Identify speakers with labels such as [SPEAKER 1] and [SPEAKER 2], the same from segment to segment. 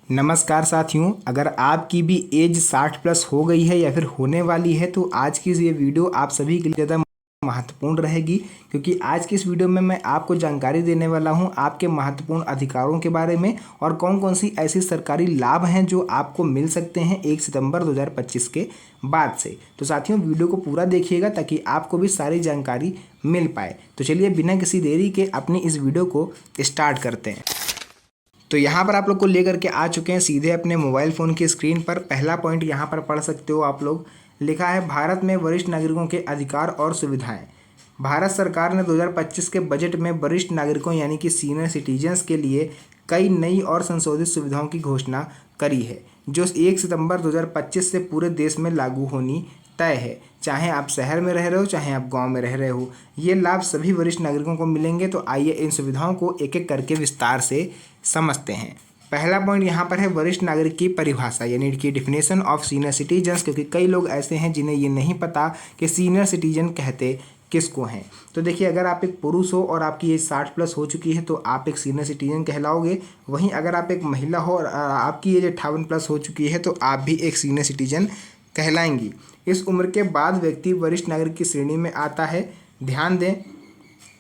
[SPEAKER 1] नमस्कार साथियों, अगर आपकी भी एज 60 प्लस हो गई है या फिर होने वाली है तो आज की ये वीडियो आप सभी के लिए ज़्यादा महत्वपूर्ण रहेगी, क्योंकि आज की इस वीडियो में मैं आपको जानकारी देने वाला हूं आपके महत्वपूर्ण अधिकारों के बारे में और कौन कौन सी ऐसी सरकारी लाभ हैं जो आपको मिल सकते हैं 1 सितंबर 2025 के बाद से। तो साथियों, वीडियो को पूरा देखिएगा ताकि आपको भी सारी जानकारी मिल पाए। तो चलिए बिना किसी देरी के अपनी इस वीडियो को स्टार्ट करते हैं। तो यहाँ पर आप लोग को लेकर के आ चुके हैं सीधे अपने मोबाइल फ़ोन की स्क्रीन पर। पहला पॉइंट यहाँ पर पढ़ सकते हो आप लोग, लिखा है भारत में वरिष्ठ नागरिकों के अधिकार और सुविधाएं। भारत सरकार ने 2025 के बजट में वरिष्ठ नागरिकों यानी कि सीनियर सिटीजन्स के लिए कई नई और संशोधित सुविधाओं की घोषणा करी है, जो 1 सितंबर 2025 से पूरे देश में लागू होनी तय है। चाहे आप शहर में रह रहे हो, चाहे आप गांव में रह रहे हो, ये लाभ सभी वरिष्ठ नागरिकों को मिलेंगे। तो आइए इन सुविधाओं को एक एक करके विस्तार से समझते हैं। पहला पॉइंट यहाँ पर है वरिष्ठ नागरिक की परिभाषा यानी कि डिफिनेशन ऑफ सीनियर सिटीजन्स, क्योंकि कई लोग ऐसे हैं जिन्हें ये नहीं पता कि सीनियर सिटीजन कहते किसको हैं। तो देखिए, अगर आप एक पुरुष हो और आपकी एज 60 प्लस हो चुकी है तो आप एक सीनियर सिटीजन कहलाओगे। वहीं अगर आप एक महिला हो और आपकी एज 58 प्लस हो चुकी है तो आप भी एक सीनियर सिटीजन कहलाएंगी। इस उम्र के बाद व्यक्ति वरिष्ठ नागरिक की श्रेणी में आता है। ध्यान दें,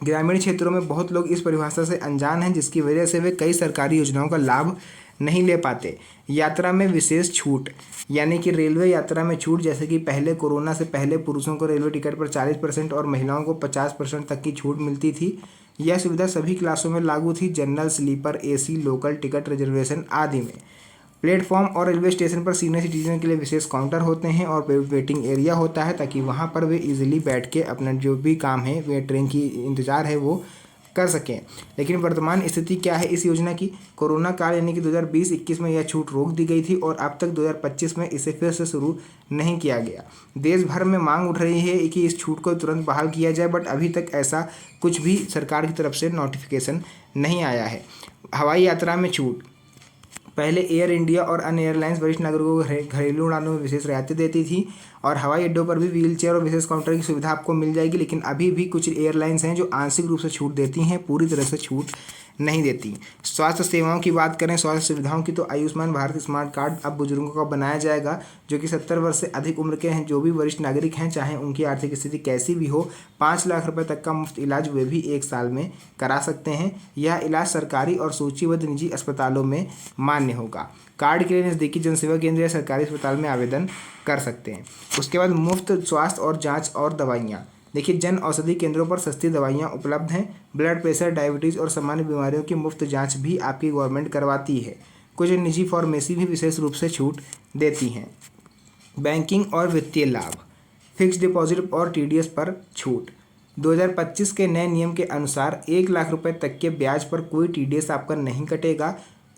[SPEAKER 1] ग्रामीण क्षेत्रों में बहुत लोग इस परिभाषा से अनजान हैं, जिसकी वजह से वे कई सरकारी योजनाओं का लाभ नहीं ले पाते। यात्रा में विशेष छूट यानी कि रेलवे यात्रा में छूट, जैसे कि पहले कोरोना से पहले पुरुषों को रेलवे टिकट पर 40% और महिलाओं को 50% तक की छूट मिलती थी। यह सुविधा सभी क्लासों में लागू थी, general, sleeper, AC, local ticket reservation आदि में। प्लेटफॉर्म और रेलवे स्टेशन पर सीनियर सिटीजन के लिए विशेष काउंटर होते हैं और वेटिंग एरिया होता है, ताकि वहां पर वे इजीली बैठ के अपना जो भी काम है, वे ट्रेन की इंतज़ार है, वो कर सकें। लेकिन वर्तमान स्थिति क्या है इस योजना की? कोरोना काल यानी कि 2020-21 में यह छूट रोक दी गई थी और अब तक 2025 में इसे फिर से शुरू नहीं किया गया। देश भर में मांग उठ रही है कि इस छूट को तुरंत बहाल किया जाए, बट अभी तक ऐसा कुछ भी सरकार की तरफ से नोटिफिकेशन नहीं आया है। हवाई यात्रा में छूट, पहले एयर इंडिया और अन्य एयरलाइंस वरिष्ठ नागरिकों को घरेलू उड़ानों में विशेष रियायतें देती थी और हवाई अड्डों पर भी व्हीलचेयर और विशेष काउंटर की सुविधा आपको मिल जाएगी। लेकिन अभी भी कुछ एयरलाइंस हैं जो आंशिक रूप से छूट देती हैं, पूरी तरह से छूट नहीं देती। स्वास्थ्य सेवाओं की बात करें, स्वास्थ्य सुविधाओं की, तो आयुष्मान भारत स्मार्ट कार्ड अब बुजुर्गों का बनाया जाएगा, जो कि 70 वर्ष से अधिक उम्र के हैं। जो भी वरिष्ठ नागरिक हैं, चाहे उनकी आर्थिक स्थिति कैसी भी हो, 5 लाख रुपए तक का मुफ्त इलाज वे भी 1 साल में करा सकते हैं। यह इलाज सरकारी और सूचीबद्ध निजी अस्पतालों में मान्य होगा। कार्ड के लिए नज़दीकी जनसेवा केंद्र या सरकारी अस्पताल में आवेदन कर सकते हैं। उसके बाद मुफ्त स्वास्थ्य और जांच और दवाइयाँ। देखिए, जन औषधि केंद्रों पर सस्ती दवाइयाँ उपलब्ध हैं। ब्लड प्रेशर, डायबिटीज़ और सामान्य बीमारियों की मुफ्त जांच भी आपकी गवर्नमेंट करवाती है। कुछ निजी फार्मेसी भी विशेष रूप से छूट देती हैं। बैंकिंग और वित्तीय लाभ, फिक्स डिपॉजिट और टीडीएस पर छूट। 2025 के नए नियम के अनुसार 1 लाख रुपए तक के ब्याज पर कोई टीडीएस आपका नहीं कटेगा।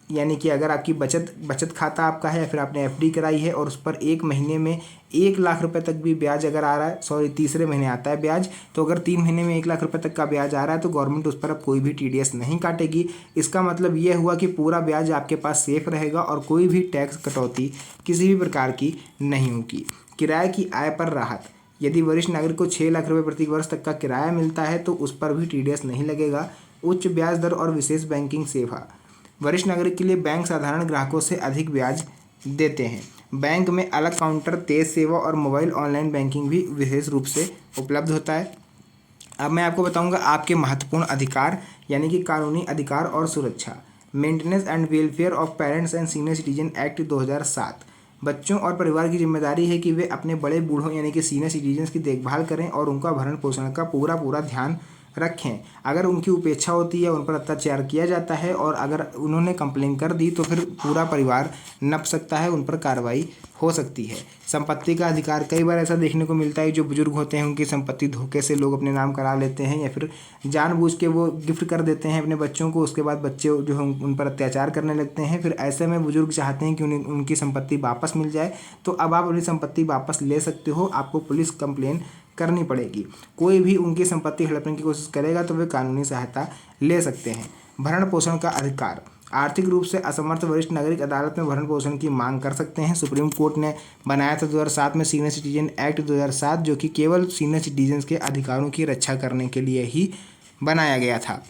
[SPEAKER 1] यानी कि अगर आपकी बचत खाता आपका है या फिर आपने एफडी कराई है और उस पर 1 महीने में 1 लाख रुपए तक भी ब्याज अगर आ रहा है, सॉरी तीसरे महीने आता है ब्याज, तो अगर 3 महीने में 1 लाख रुपए तक का ब्याज आ रहा है तो गवर्नमेंट उस पर अब कोई भी टीडीएस नहीं काटेगी। इसका मतलब ये हुआ कि पूरा ब्याज आपके पास सेफ रहेगा और कोई भी टैक्स कटौती किसी भी प्रकार की नहीं होगी। किराए की आय पर राहत, यदि वरिष्ठ नागरिक को 6 लाख रुपये प्रति वर्ष तक का किराया मिलता है तो उस पर भी टीडीएस नहीं लगेगा। उच्च ब्याज दर और विशेष बैंकिंग सेवा, वरिष्ठ नागरिक के लिए बैंक साधारण ग्राहकों से अधिक ब्याज देते हैं। बैंक में अलग काउंटर, तेज सेवा और मोबाइल ऑनलाइन बैंकिंग भी विशेष रूप से उपलब्ध होता है। अब मैं आपको बताऊंगा आपके महत्वपूर्ण अधिकार यानी कि कानूनी अधिकार और सुरक्षा। Maintenance and welfare of parents and senior citizen act 2007, बच्चों और परिवार की जिम्मेदारी है कि वे अपने बड़े बूढ़ों यानी कि सीनियर सिटीजन्स की देखभाल करें और उनका भरण पोषण का पूरा ध्यान रखें। अगर उनकी उपेक्षा होती है, उन पर अत्याचार किया जाता है और अगर उन्होंने कंप्लेन कर दी तो फिर पूरा परिवार नप सकता है, उन पर कार्रवाई हो सकती है। संपत्ति का अधिकार, कई बार ऐसा देखने को मिलता है जो बुजुर्ग होते हैं उनकी संपत्ति धोखे से लोग अपने नाम करा लेते हैं या फिर जानबूझ के वो गिफ्ट कर देते हैं अपने बच्चों को, उसके बाद बच्चे जो हैं उन पर अत्याचार करने लगते हैं। फिर ऐसे में बुजुर्ग चाहते हैं कि उनकी संपत्ति वापस मिल जाए, तो अब आप अपनी संपत्ति वापस ले सकते हो। आपको पुलिस कंप्लेन करनी पड़ेगी। कोई भी उनकी संपत्ति हड़पने की कोशिश करेगा तो वे कानूनी सहायता ले सकते हैं। भरण पोषण का अधिकार, आर्थिक रूप से असमर्थ वरिष्ठ नागरिक अदालत में भरण पोषण की मांग कर सकते हैं। सुप्रीम कोर्ट ने बनाया था 2007 में सीनियर सिटीजन एक्ट 2007, जो कि केवल सीनियर सिटीजन्स के अधिकारों की रक्षा करने के लिए ही बनाया गया था।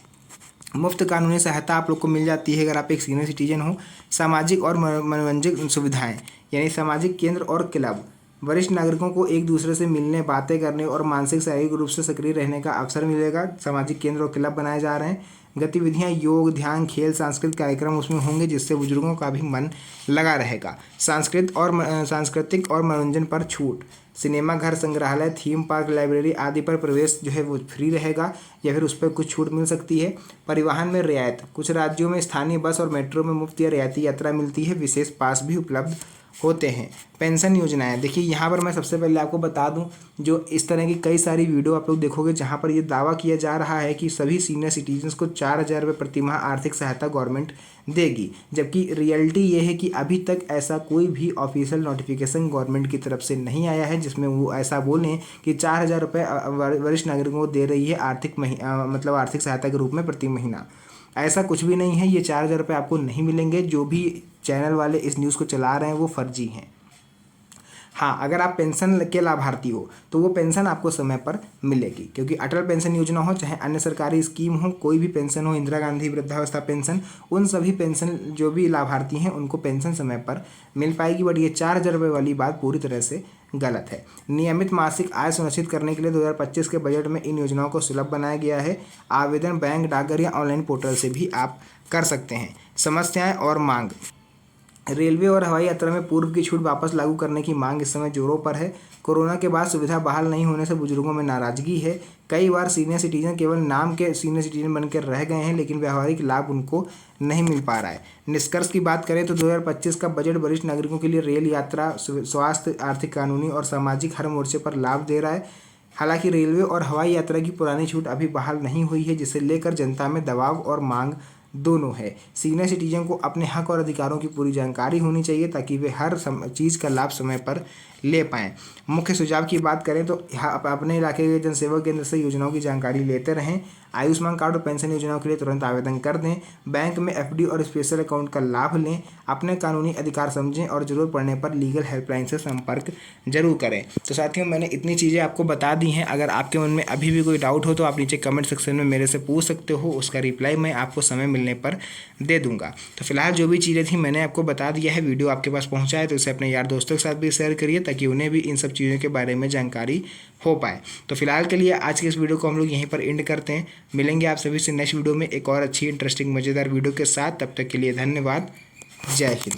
[SPEAKER 1] मुफ्त कानूनी सहायता आप लोग को मिल जाती है अगर आप एक सीनियर सिटीजन हो। सामाजिक और मनोरंजक सुविधाएं यानी सामाजिक केंद्र और क्लब वरिष्ठ नागरिकों को एक दूसरे से मिलने, बातें करने और मानसिक शारीरिक रूप से सक्रिय रहने का अवसर मिलेगा। सामाजिक केंद्र और क्लब बनाए जा रहे हैं। गतिविधियां योग, ध्यान, खेल, सांस्कृतिक कार्यक्रम उसमें होंगे जिससे बुजुर्गों का भी मन लगा रहेगा। सांस्कृतिक और मनोरंजन पर छूट, सिनेमा घर, संग्रहालय, थीम पार्क, लाइब्रेरी आदि पर प्रवेश जो है वो फ्री रहेगा या फिर उस पर कुछ छूट मिल सकती है। परिवहन में रियायत, कुछ राज्यों में स्थानीय बस और मेट्रो में मुफ्त या रियायती यात्रा मिलती है। विशेष पास भी उपलब्ध होते हैं। पेंशन योजनाएं, देखिए यहाँ पर मैं सबसे पहले आपको बता दूं, जो इस तरह की कई सारी वीडियो आप लोग देखोगे जहाँ पर ये दावा किया जा रहा है कि सभी सीनियर सिटीजन्स को 4,000 रुपये प्रति माह आर्थिक सहायता गवर्नमेंट देगी, जबकि रियलिटी ये है कि अभी तक ऐसा कोई भी ऑफिशियल नोटिफिकेशन गवर्नमेंट की तरफ से नहीं आया है जिसमें वो ऐसा बोलें कि 4,000 रुपये वरिष्ठ नागरिकों को दे रही है मतलब आर्थिक सहायता के रूप में प्रति महीना। ऐसा कुछ भी नहीं है। ये 4,000 रुपये आपको नहीं मिलेंगे। जो भी चैनल वाले इस न्यूज़ को चला रहे हैं वो फर्जी हैं। हाँ, अगर आप पेंशन के लाभार्थी हो तो वो पेंशन आपको समय पर मिलेगी, क्योंकि अटल पेंशन योजना हो चाहे अन्य सरकारी स्कीम हो, कोई भी पेंशन हो, इंदिरा गांधी वृद्धावस्था पेंशन, उन सभी पेंशन जो भी लाभार्थी हैं उनको पेंशन समय पर मिल पाएगी। बट ये 4,000 रुपये वाली बात पूरी तरह से गलत है। नियमित मासिक आय सुनिश्चित करने के लिए 2025 के बजट में इन योजनाओं को सुलभ बनाया गया है। आवेदन बैंक, डाकघर या ऑनलाइन पोर्टल से भी आप कर सकते हैं। समस्याएं और मांग, रेलवे और हवाई यात्रा में पूर्व की छूट वापस लागू करने की मांग इस समय जोरों पर है। कोरोना के बाद सुविधा बहाल नहीं होने से बुजुर्गों में नाराजगी है। कई बार सीनियर सिटीजन केवल नाम के सीनियर सिटीजन बनकर रह गए हैं, लेकिन व्यावहारिक लाभ उनको नहीं मिल पा रहा है। निष्कर्ष की बात करें तो 2025 का बजट वरिष्ठ नागरिकों के लिए रेल यात्रा, स्वास्थ्य, आर्थिक, कानूनी और सामाजिक हर मोर्चे पर लाभ दे रहा है। हालांकि रेलवे और हवाई यात्रा की पुरानी छूट अभी बहाल नहीं हुई है, जिसे लेकर जनता में दबाव और मांग दोनों है। सीनियर सिटीजन को अपने हक और अधिकारों की पूरी जानकारी होनी चाहिए ताकि वे हर चीज़ का लाभ समय पर ले पाएँ। मुख्य सुझाव की बात करें तो अपने इलाके के जनसेवा केंद्र से योजनाओं की जानकारी लेते रहें। आयुष्मान कार्ड और पेंशन योजनाओं के लिए तुरंत आवेदन कर दें। बैंक में एफडी और स्पेशल अकाउंट का लाभ लें। अपने कानूनी अधिकार समझें और ज़रूरत पड़ने पर लीगल हेल्पलाइन से संपर्क जरूर करें। तो साथियों, मैंने इतनी चीज़ें आपको बता दी हैं। अगर आपके मन में अभी भी कोई डाउट हो तो आप नीचे कमेंट सेक्शन में मेरे से पूछ सकते हो। उसका रिप्लाई मैं आपको समय मिलने पर दे दूंगा। तो फिलहाल जो भी चीज़ें थी मैंने आपको बता दिया है। वीडियो आपके पास पहुँचा है तो इसे अपने यार दोस्तों के साथ भी शेयर करिए ताकि उन्हें भी इन सब चीज़ों के बारे में जानकारी हो पाए। तो फिलहाल के लिए आज के इस वीडियो को हम लोग यहीं पर एंड करते हैं। मिलेंगे आप सभी से नेक्स्ट वीडियो में एक और अच्छी इंटरेस्टिंग मज़ेदार वीडियो के साथ। तब तक के लिए धन्यवाद। जय हिंद।